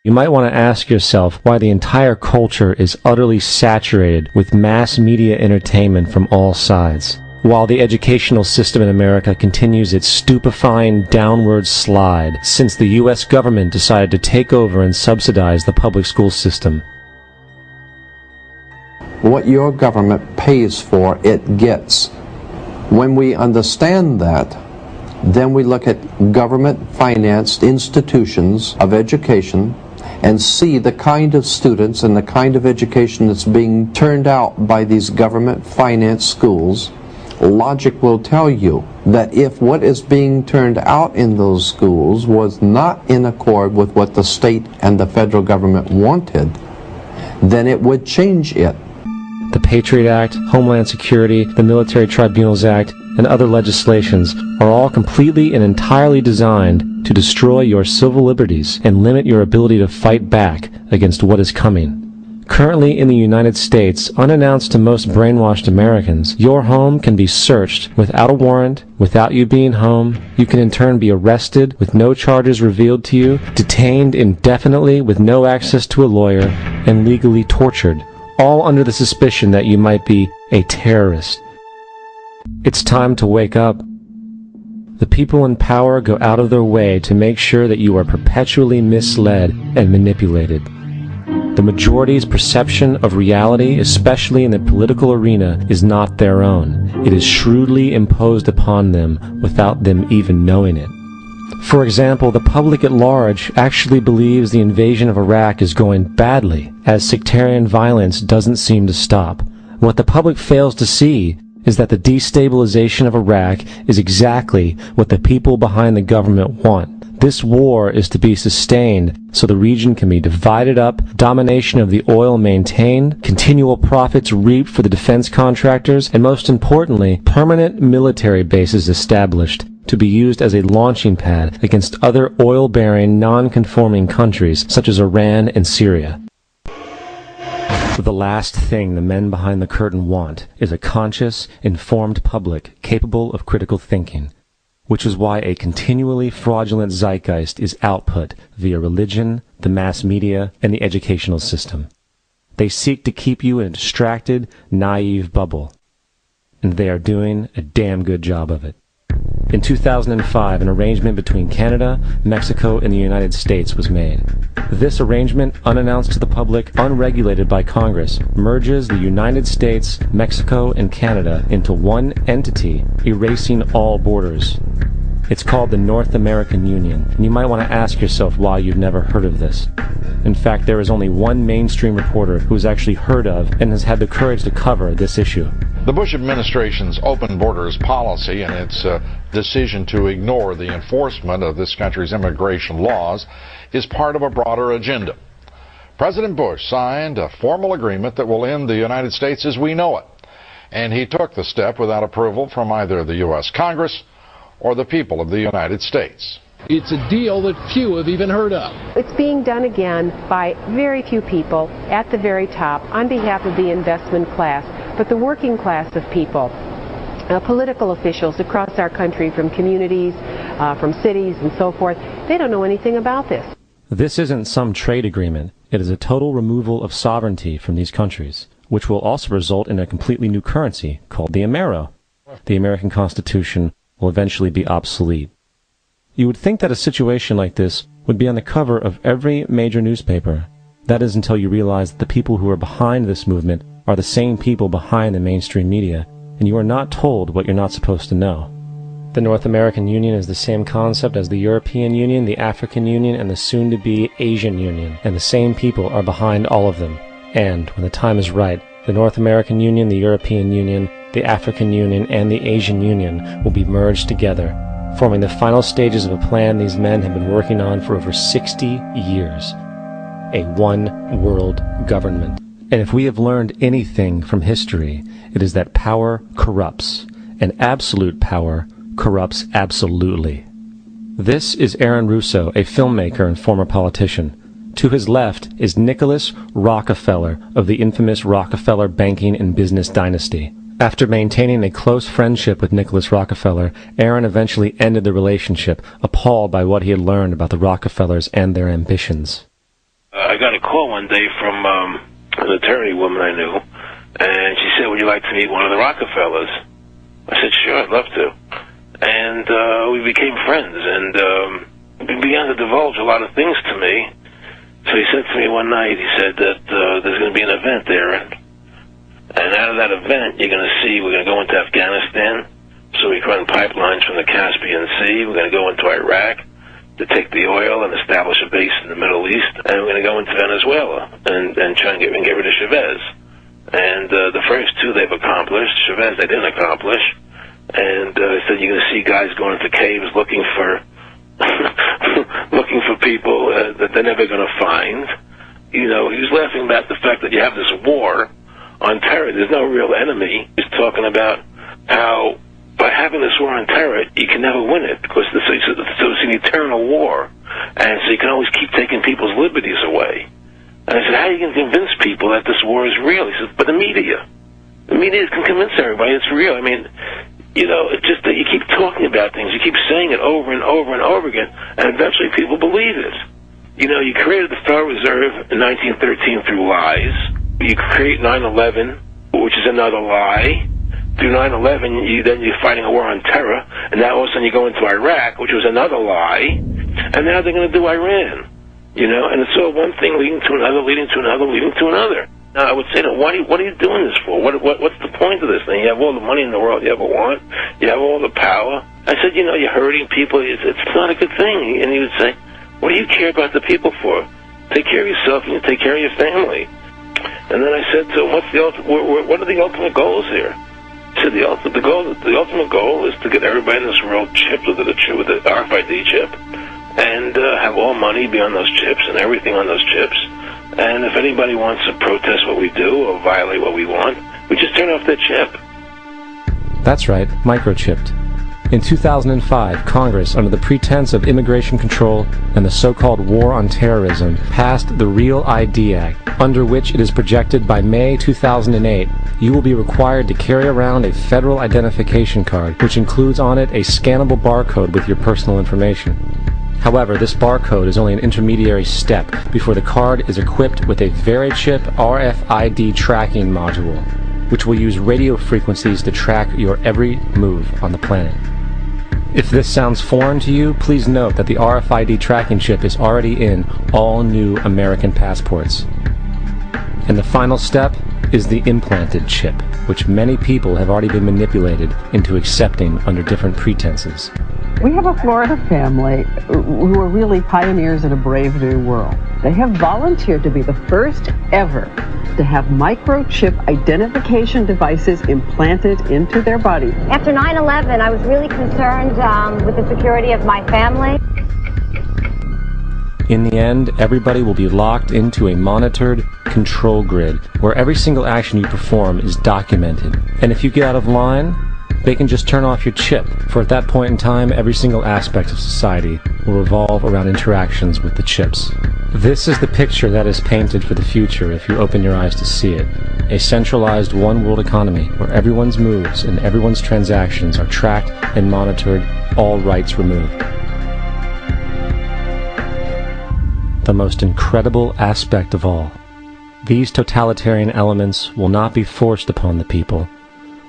You might want to ask yourself why the entire culture is utterly saturated with mass media entertainment from all sides, while the educational system in America continues its stupefying downward slide since the U.S. government decided to take over and subsidize the public school system. What your government pays for, it gets. When we understand that, then we look at government-financed institutions of education and see the kind of students and the kind of education that's being turned out by these government-financed schools. Logic will tell you that if what is being turned out in those schools was not in accord with what the state and the federal government wanted, then it would change it. The Patriot Act, Homeland Security, the Military Tribunals Act, and other legislations are all completely and entirely designed to destroy your civil liberties and limit your ability to fight back against what is coming. Currently in the United States, unannounced to most brainwashed Americans, your home can be searched without a warrant, without you being home. You can in turn be arrested with no charges revealed to you, detained indefinitely with no access to a lawyer, and legally tortured, all under the suspicion that you might be a terrorist. It's time to wake up. The people in power go out of their way to make sure that you are perpetually misled and manipulated. The majority's perception of reality, especially in the political arena, is not their own. It is shrewdly imposed upon them without them even knowing it. For example, the public at large actually believes the invasion of Iraq is going badly, as sectarian violence doesn't seem to stop. What the public fails to see is that the destabilization of Iraq is exactly what the people behind the government want. This war is to be sustained so the region can be divided up, domination of the oil maintained, continual profits reaped for the defense contractors, and most importantly, permanent military bases established to be used as a launching pad against other oil-bearing, non-conforming countries such as Iran and Syria. The last thing the men behind the curtain want is a conscious, informed public capable of critical thinking, which is why a continually fraudulent zeitgeist is output via religion, the mass media, and the educational system. They seek to keep you in a distracted, naive bubble, and they are doing a damn good job of it. In 2005, an arrangement between Canada, Mexico, and the United States was made. This arrangement, unannounced to the public, unregulated by Congress, merges the United States, Mexico, and Canada into one entity, erasing all borders. It's called the North American Union, and you might want to ask yourself why you've never heard of this. In fact, there is only one mainstream reporter who has actually heard of and has had the courage to cover this issue. The Bush administration's open borders policy and its decision to ignore the enforcement of this country's immigration laws is part of a broader agenda. President Bush signed a formal agreement that will end the United States as we know it, and he took the step without approval from either the U.S. Congress or the people of the United States. It's a deal that few have even heard of. It's being done again by very few people at the very top on behalf of the investment class, but the working class of people, political officials across our country, from communities, from cities and so forth, they don't know anything about this. This isn't some trade agreement. It is a total removal of sovereignty from these countries, which will also result in a completely new currency called the Amero. The American Constitution will eventually be obsolete. You would think that a situation like this would be on the cover of every major newspaper. That is until you realize that the people who are behind this movement are the same people behind the mainstream media, and you are not told what you're not supposed to know. The North American Union is the same concept as the European Union, the African Union, and the soon-to-be Asian Union, and the same people are behind all of them. And, when the time is right, the North American Union, the European Union, the African Union, and the Asian Union will be merged together, forming the final stages of a plan these men have been working on for over 60 years. A one-world government. And if we have learned anything from history, it is that power corrupts, and absolute power corrupts absolutely. This is Aaron Russo, a filmmaker and former politician. To his left is Nicholas Rockefeller of the infamous Rockefeller banking and business dynasty. After maintaining a close friendship with Nicholas Rockefeller, Aaron eventually ended the relationship, appalled by what he had learned about the Rockefellers and their ambitions. got a call one day from an attorney woman I knew, and she said, would you like to meet one of the Rockefellers? I said, sure, I'd love to. And we became friends, and he began to divulge a lot of things to me. So he said to me one night, he said that there's going to be an event there, and out of that event, you're going to see we're going to go into Afghanistan, so we can run pipelines from the Caspian Sea. We're going to go into Iraq to take the oil and establish a base in the Middle East, and we're going to go into Venezuela and try and get rid of Chavez. And the first two they've accomplished. Chavez they didn't accomplish. And he said you're going to see guys going into caves looking for looking for people that they're never going to find. You know, he was laughing about the fact that you have this war on terror. There's no real enemy. He's talking about how by having this war on terror, you can never win it because it's an eternal war. And so you can always keep taking people's liberties away. And I said, how are you going to convince people that this war is real? He said, but the media can convince everybody it's real. I mean, you know, it's just that you keep talking about things. You keep saying it over and over and over again, and eventually people believe it. You know, you created the Federal Reserve in 1913 through lies. You create 9/11, which is another lie. Through 9/11, you're fighting a war on terror, and now all of a sudden you go into Iraq, which was another lie, and now they're going to do Iran. You know, and it's all one thing leading to another, leading to another, leading to another. Now, I would say, what are you doing this for? What's the point of this thing? You have all the money in the world you ever want. You have all the power. I said, you know, you're hurting people. It's not a good thing. And he would say, what do you care about the people for? Take care of yourself and you take care of your family. And then I said to him, what are the ultimate goals here? He said, the ultimate goal is to get everybody in this world chipped with the RFID chip and have all money be on those chips and everything on those chips. And if anybody wants to protest what we do or violate what we want, we just turn off their chip. That's right, microchipped. In 2005, Congress, under the pretense of immigration control and the so-called war on terrorism, passed the Real ID Act, under which it is projected by May 2008, you will be required to carry around a federal identification card, which includes on it a scannable barcode with your personal information. However, this barcode is only an intermediary step before the card is equipped with a VeriChip RFID tracking module, which will use radio frequencies to track your every move on the planet. If this sounds foreign to you, please note that the RFID tracking chip is already in all new American passports. And the final step is the implanted chip, which many people have already been manipulated into accepting under different pretenses. We have a Florida family who are really pioneers in a brave new world. They have volunteered to be the first ever to have microchip identification devices implanted into their body. After 9/11, I was really concerned with the security of my family. In the end, everybody will be locked into a monitored control grid where every single action you perform is documented. And if you get out of line, they can just turn off your chip, for at that point in time, every single aspect of society will revolve around interactions with the chips. This is the picture that is painted for the future if you open your eyes to see it. A centralized one-world economy where everyone's moves and everyone's transactions are tracked and monitored, all rights removed. The most incredible aspect of all. These totalitarian elements will not be forced upon the people.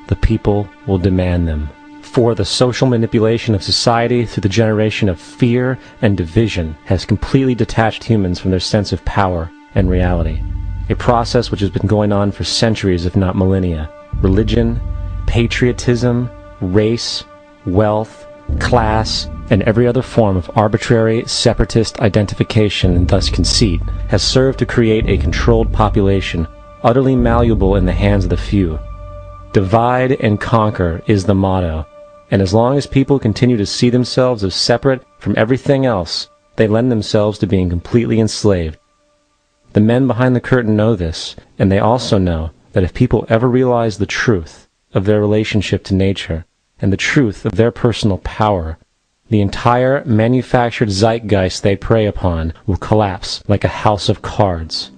The people will demand them. For the social manipulation of society through the generation of fear and division has completely detached humans from their sense of power and reality. A process which has been going on for centuries, if not millennia. Religion, patriotism, race, wealth, class, and every other form of arbitrary, separatist identification and thus conceit has served to create a controlled population, utterly malleable in the hands of the few. Divide and conquer is the motto, and as long as people continue to see themselves as separate from everything else, they lend themselves to being completely enslaved. The men behind the curtain know this, and they also know that if people ever realize the truth of their relationship to nature and the truth of their personal power, the entire manufactured zeitgeist they prey upon will collapse like a house of cards.